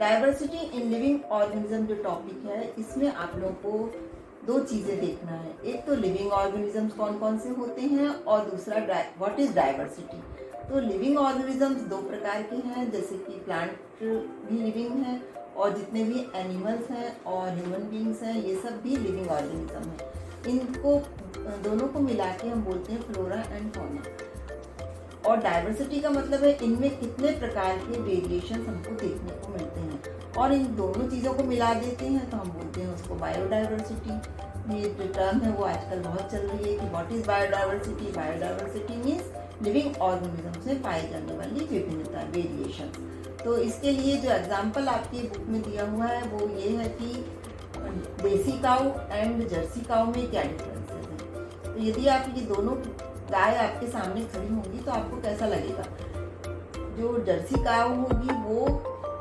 Diversity in living organism जो topic है, इसमें आप लोगों को दो चीजें देखना है। एक तो लिविंग ऑर्गेनिजम्स कौन कौन से होते हैं और दूसरा व्हाट इज डाइवर्सिटी। तो लिविंग ऑर्गेनिजम्स दो प्रकार के हैं, जैसे कि प्लांट भी लिविंग है और जितने भी एनिमल्स हैं और ह्यूमन बींग्स हैं, ये सब भी लिविंग ऑर्गेनिज्म है। इनको दोनों को मिला के हम बोलते हैं फ्लोरा एंड फौना। और डाइवर्सिटी का मतलब है इनमें कितने प्रकार के वेरिएशन हमको देखने को मिलते हैं, और इन दोनों चीज़ों को मिला देते हैं तो हम बोलते हैं उसको बायोडाइवर्सिटी। ये जो टर्म है वो आजकल बहुत चल रही है कि what is biodiversity. Biodiversity means living organism से पाई जाने वाली विभिन्नता, वेरिएशन। तो इसके लिए जो एग्जाम्पल आपकी बुक में दिया हुआ है वो ये है कि देसी काऊ एंड जर्सी काऊ में क्या डिफरेंसेस है। तो यदि आप ये दोनों गाय आपके सामने खड़ी होंगी तो आपको कैसा लगेगा। जो जर्सी काऊ होगी वो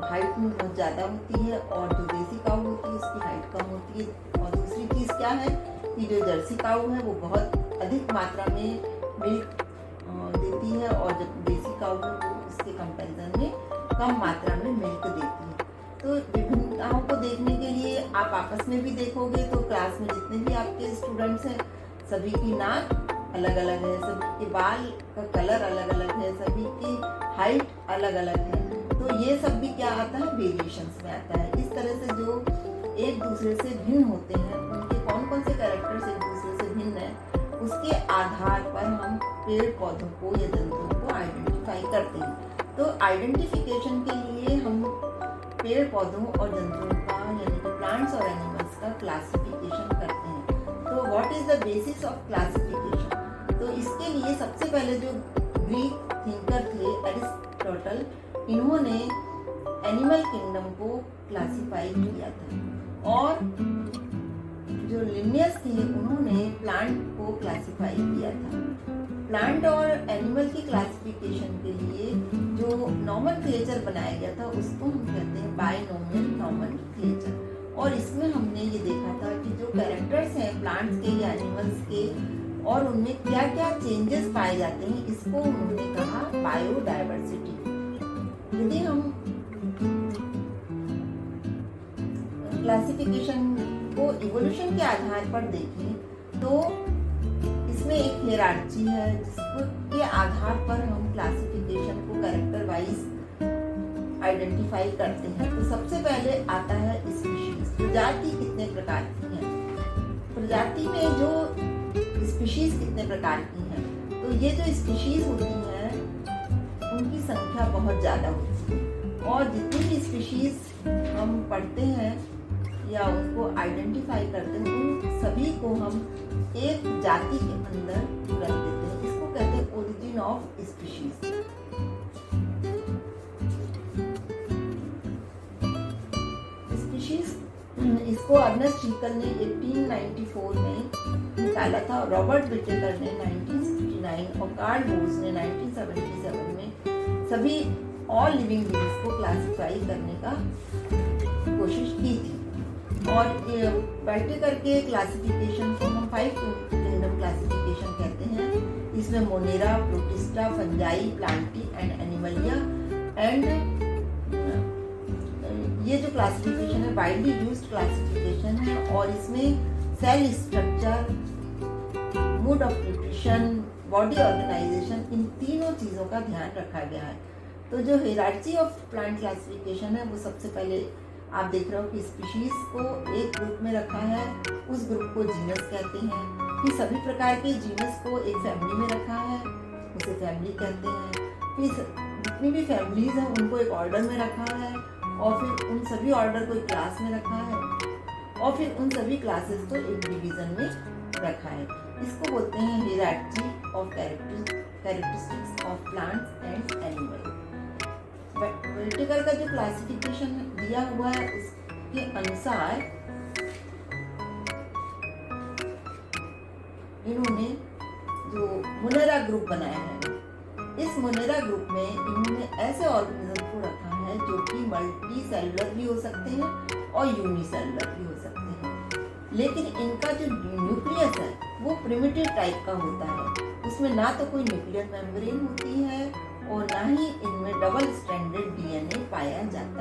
हाइट में बहुत ज़्यादा होती है और जो देसी काऊ होती है उसकी हाइट कम होती है। और दूसरी चीज़ क्या है कि जो जर्सी काऊ है वो बहुत अधिक मात्रा में मिल्क देती है और जब देसी काऊ है वो इसके कंपैरिजन में कम मात्रा में मिल्क देती है। तो विभिन्नताओं को देखने के लिए आप आपस में भी देखोगे तो क्लास में जितने भी आपके स्टूडेंट्स हैं सभी की नाक अलग अलग है, सभी के बाल का कलर अलग अलग है, सभी की हाइट अलग अलग है। तो ये सब भी क्या आता है, वेरिएशंस में आता है। इस तरह से जो एक दूसरे से भिन्न होते हैं उनके कौन कौन से कैरेक्टर्स एक दूसरे से भिन्न है, उसके आधार पर हम पेड़ पौधों को या जंतुओं को आइडेंटिफाई करते हैं। तो आइडेंटिफिकेशन के लिए हम पेड़ पौधों और जंतुओं का यानी कि प्लांट्स और एनिमल्स का क्लासिफिकेशन करते हैं। तो what is the basis of classification. तो इसके लिए सबसे पहले जो ग्रीक थिंकर थे एरिस्टोटल, इन्होंने एनिमल किंगडम को क्लासिफाई किया था, और जो लिनियस थे उन्होंने प्लांट को क्लासिफाई किया था। प्लांट और एनिमल की क्लासिफिकेशन के लिए जो नॉमेनक्लेचर बनाया गया था उसको हम कहते हैं बाइनोमियल नॉमेनक्लेचर। और इसमें हमने ये देखा था कि जो कैरेक्टर्स हैं प्लांट्स के या एनिमल्स के और उनमें क्या क्या चेंजेस पाए जाते हैं, इसको उन्होंने कहा बायोडाइवर्सिटी। यदि हम क्लासिफिकेशन को इवोल्यूशन के आधार पर देखें तो इसमें एक हियरार्ची है जिसके आधार पर हम क्लासिफिकेशन को कैरेक्टर वाइज आइडेंटिफाई करते हैं। तो सबसे पहले आता है स्पीशीज। प्रजाति कितने प्रकार की है, प्रजाति में जो स्पीशीज कितने प्रकार की हैं। तो ये जो स्पीशीज होती हैं उनकी संख्या बहुत ज़्यादा होती है, और जितनी भी स्पीशीज हम पढ़ते हैं या उनको आइडेंटिफाई करते हैं उन सभी को हम एक जाति के अंदर रख देते हैं। इसको कहते हैं ओरिजिन ऑफ स्पीशीज। स्पीशीज इसको अर्नेस्ट हीकल ने 1894 में निकाला था, रॉबर्ट विटेकर ने 1969 और कार्ल बोस ने 1977 में सभी ऑल लिविंग बीइंग्स को क्लासिफाई करने का कोशिश की थी। और विटेकर के क्लासिफिकेशन को हम 5 किंगडम क्लासिफिकेशन कहते हैं। इसमें Monera, protista, fungi, Plantae and Animalia and ये जो क्लासिफिकेशन है वाइडली यूज्ड क्लासिफिकेशन है, और इसमें cell structure, mode of nutrition, body organisation, इन तीनों चीज़ों का ध्यान रखा गया है। तो जो हायरार्की ऑफ प्लांट क्लासिफिकेशन है वो सबसे पहले आप देख रहे हो कि स्पीशीज को एक ग्रुप में रखा है, उस ग्रुप को जीनस कहते हैं। फिर सभी प्रकार के जीनस को एक फैमिली में रखा है, उसे फैमिली कहते हैं। फिर जितनी भी फैमिलीज हैं उनको एक ऑर्डर में रखा है, और फिर उन सभी ऑर्डर को एक क्लास में रखा है, और फिर उन सभी क्लासेस को एक डिवीजन में रखा है। इसको बोलते हैं hierarchy of characteristics of plants and animal. Whittaker का जो क्लासिफिकेशन दिया हुआ है उसके अनुसार इन्होंने जो मोनेरा ग्रुप बनाया है, इस मोनेरा ग्रुप में इन्होंने ऐसे ऑर्गेनिज्म को रखा है जो कि मल्टी सेलुलर भी हो सकते हैं और यूनिसेलुलर भी हो सकते हैं। लेकिन इनका जो न्यूक्लियस है वो प्रिमिटिव टाइप का होता है, उसमें ना तो कोई न्यूक्लियर मेम्ब्रेन होती है और ना ही इनमें डबल स्ट्रैंडेड डीएनए पाया जाता